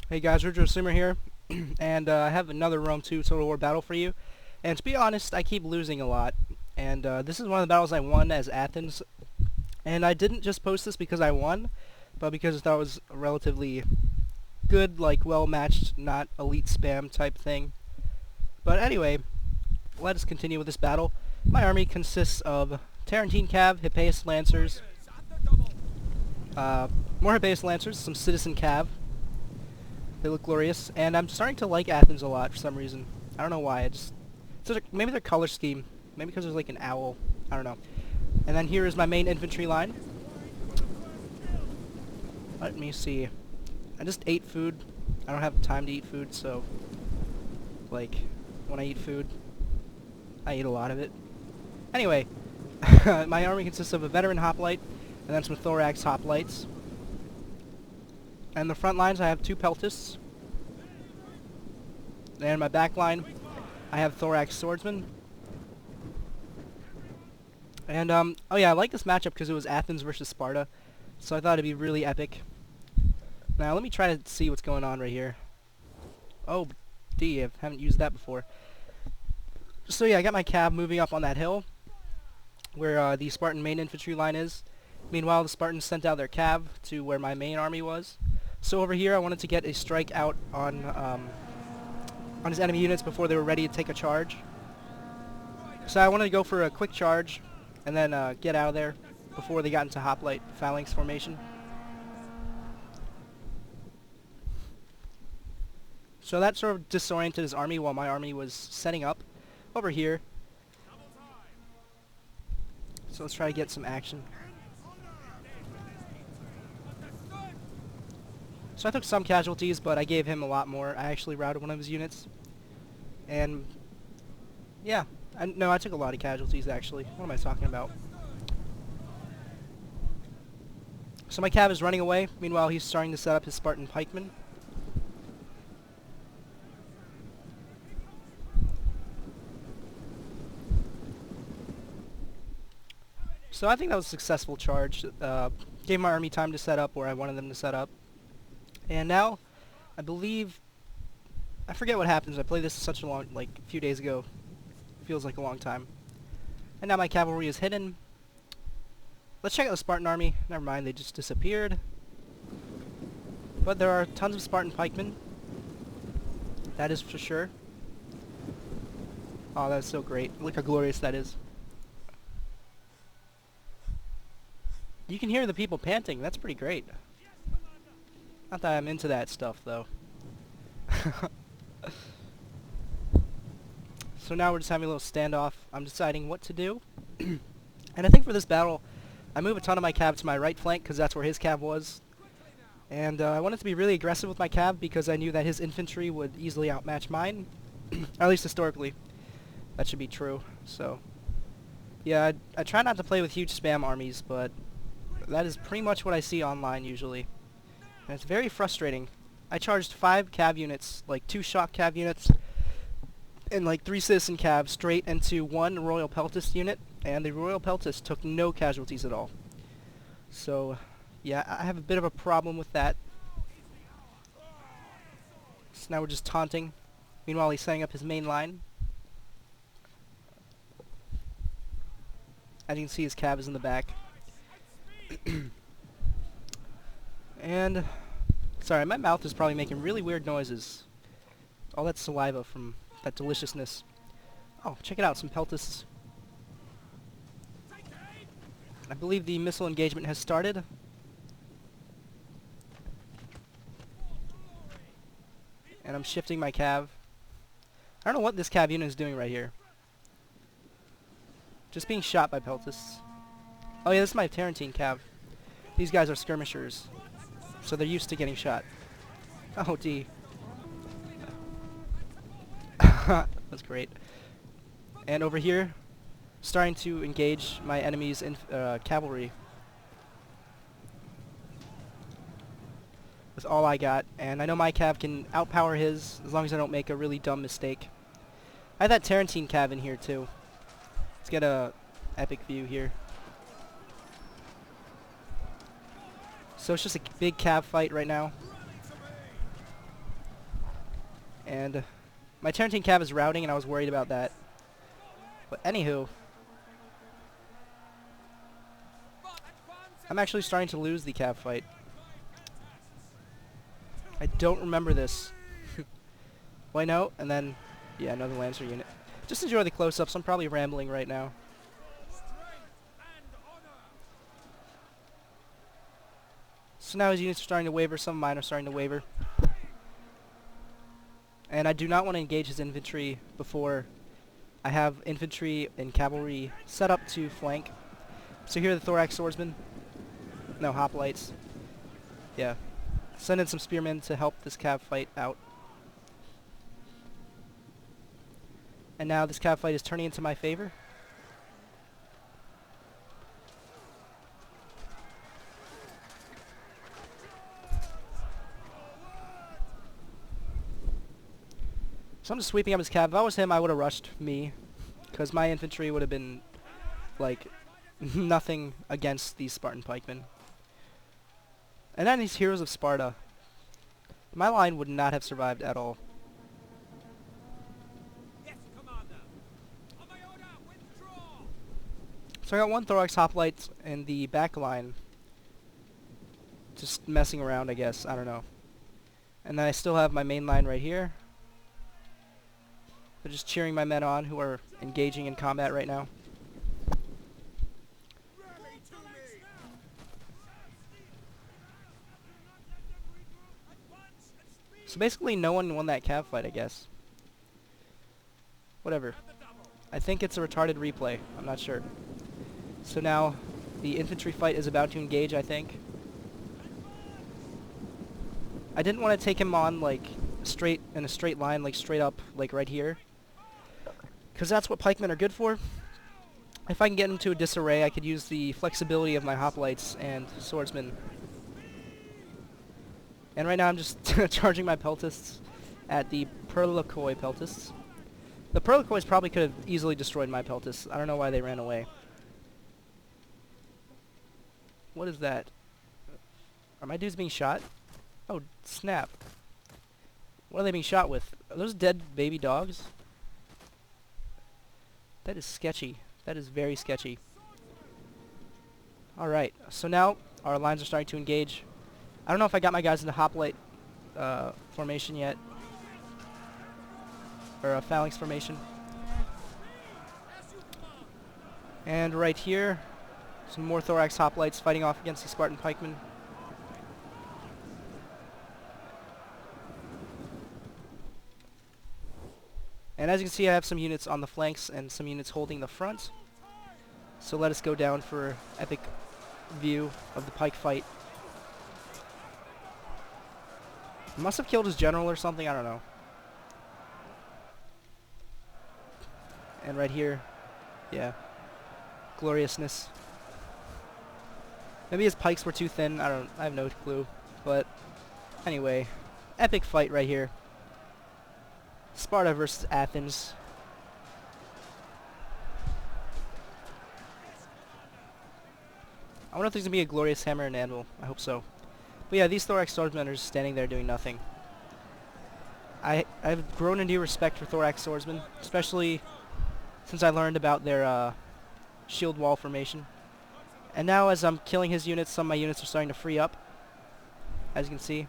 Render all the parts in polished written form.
Hey guys, Richard Simmer here, and I have another Rome 2 Total War battle for you. And to be honest, I keep losing a lot, and this is one of the battles I won as Athens. And I didn't just post this because I won, but because I thought it was a relatively good, like well-matched, not elite spam type thing. But anyway, let us continue with this battle. My army consists of Tarentine Cav, Hippeus Lancers, more Hippeus Lancers, some Citizen Cav. They look glorious, and I'm starting to like Athens a lot for some reason. I don't know why. Maybe their color scheme. Maybe because there's like an owl. I don't know. And then here is my main infantry line. Let me see. I just ate food. I don't have time to eat food, so like when I eat food, I eat a lot of it. Anyway, my army consists of a veteran hoplite and then some thorax hoplites. And the front lines, I have two peltists. And my back line, I have thorax swordsmen. And, oh yeah, I like this matchup because it was Athens versus Sparta. So I thought it'd be really epic. Now, let me try to see what's going on right here. Oh, I haven't used that before. So yeah, I got my cab moving up on that hill where the Spartan main infantry line is. Meanwhile, the Spartans sent out their cav to where my main army was. So over here, I wanted to get a strike out on his enemy units before they were ready to take a charge. So I wanted to go for a quick charge and then get out of there before they got into hoplite phalanx formation. So that sort of disoriented his army while my army was setting up over here. So let's try to get some action. So I took some casualties, but I gave him a lot more. I actually routed one of his units. And yeah, no, I took a lot of casualties actually. What am I talking about? So my cav is running away. Meanwhile, he's starting to set up his Spartan pikemen. So I think that was a successful charge. Gave my army time to set up where I wanted them to set up. And now, I believe, I forget what happens. I played this such a long, like, a few days ago. Feels like a long time. And now my cavalry is hidden. Let's check out the Spartan army. Never mind, they just disappeared. But there are tons of Spartan pikemen. That is for sure. Oh, that's so great. Look how glorious that is. You can hear the people panting. That's pretty great. Not that I'm into that stuff, though. So now we're just having a little standoff. I'm deciding what to do. And I think for this battle, I move a ton of my cav to my right flank, because that's where his cav was. And I wanted to be really aggressive with my cav, because I knew that his infantry would easily outmatch mine. At least historically. That should be true. So, yeah, I try not to play with huge spam armies, but that is pretty much what I see online usually. And it's very frustrating. I charged 5 cav units, like 2 shock cav units, and like 3 citizen cav straight into 1 royal peltist unit, and the royal peltist took no casualties at all. So, yeah, I have a bit of a problem with that. So now we're just taunting. Meanwhile, he's setting up his main line. As you can see, his cav is in the back. And sorry, my mouth is probably making really weird noises. All that saliva from that deliciousness. Oh, check it out, some peltists. I believe the missile engagement has started. And I'm shifting my cav. I don't know what this cav unit is doing right here. Just being shot by peltists. Oh yeah, this is my Tarentine cav. These guys are skirmishers, so they're used to getting shot. Oh, D. That's great. And over here, starting to engage my enemy's cavalry. With all I got, and I know my cav can outpower his, as long as I don't make a really dumb mistake. I have that Tarentine cav in here too. Let's get a epic view here. So it's just a big cav fight right now. And my Tarantine cav is routing, and I was worried about that. But anywho, I'm actually starting to lose the cav fight. I don't remember this. Why no? And then, yeah, another Lancer unit. Just enjoy the close-ups. I'm probably rambling right now. So now his units are starting to waver. Some of mine are starting to waver. And I do not want to engage his infantry before I have infantry and cavalry set up to flank. So here are the Thorax Swordsmen. No, Hoplites. Yeah. Send in some Spearmen to help this cav fight out. And now this cav fight is turning into my favor. So I'm just sweeping up his cav. If I was him, I would have rushed me, because my infantry would have been, like, nothing against these Spartan pikemen. And then these heroes of Sparta. My line would not have survived at all. Yes, Commander. On my order, withdraw. So I got one Thorax Hoplite in the back line. Just messing around, I guess. I don't know. And then I still have my main line right here. They're just cheering my men on who are engaging in combat right now. So basically no one won that cav fight, I guess. Whatever. I think it's a retarded replay. I'm not sure. So now the infantry fight is about to engage, I think. I didn't want to take him on like straight in a straight line, like straight up, like right here. Because that's what pikemen are good for. If I can get into a disarray, I could use the flexibility of my hoplites and swordsmen. And right now I'm just charging my peltasts at the Perlikoi peltasts. The Perlikois probably could have easily destroyed my peltasts. I don't know why they ran away. What is that? Are my dudes being shot? Oh, snap. What are they being shot with? Are those dead baby dogs? That is sketchy. That is very sketchy. Alright, so now our lines are starting to engage. I don't know if I got my guys into hoplite formation yet. Or a phalanx formation. And right here, some more Thorax hoplites fighting off against the Spartan pikemen. And as you can see, I have some units on the flanks and some units holding the front. So let us go down for epic view of the pike fight. Must have killed his general or something, I don't know. And right here, yeah, gloriousness. Maybe his pikes were too thin, I have no clue. But anyway, epic fight right here. Sparta versus Athens. I wonder if there's going to be a glorious hammer and anvil. I hope so. But yeah, these Thorax swordsmen are just standing there doing nothing. I've grown a new respect for Thorax swordsmen, especially since I learned about their shield wall formation. And now as I'm killing his units, some of my units are starting to free up. As you can see.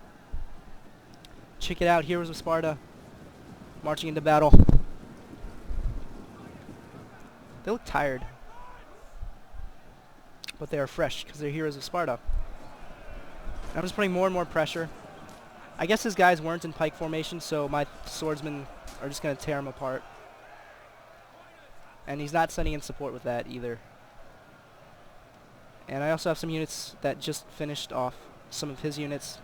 Check it out, Heroes of Sparta. Marching into battle. They look tired. But they are fresh, because they're Heroes of Sparta. I'm just putting more and more pressure. I guess his guys weren't in pike formation, so my swordsmen are just going to tear him apart. And he's not sending in support with that either. And I also have some units that just finished off some of his units.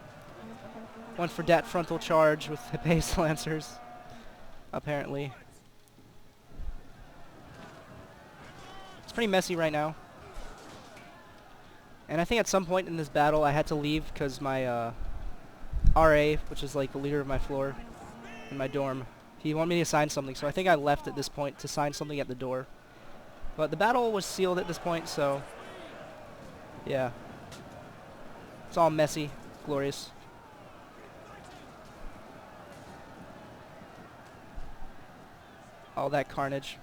One for that frontal charge with Hippeis Lancers, apparently. It's pretty messy right now. And I think at some point in this battle I had to leave because my RA, which is like the leader of my floor in my dorm, he wanted me to sign something, so I think I left at this point to sign something at the door. But the battle was sealed at this point, so yeah. It's all messy, glorious. all that carnage.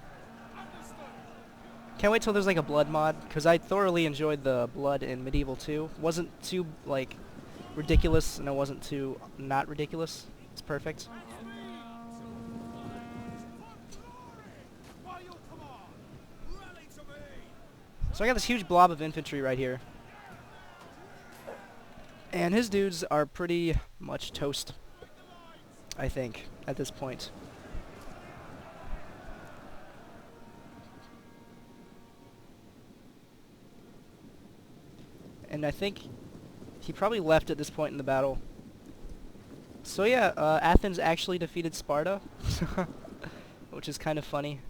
Can't wait till there's like a blood mod, because I thoroughly enjoyed the blood in Medieval 2. Wasn't too, like, ridiculous, and it wasn't too not ridiculous. It's perfect. So I got this huge blob of infantry right here. And his dudes are pretty much toast, I think, at this point. And I think he probably left at this point in the battle. So yeah, Athens actually defeated Sparta, which is kind of funny.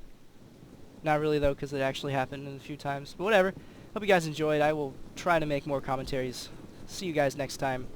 Not really though, because it actually happened a few times. But whatever. Hope you guys enjoyed. I will try to make more commentaries. See you guys next time.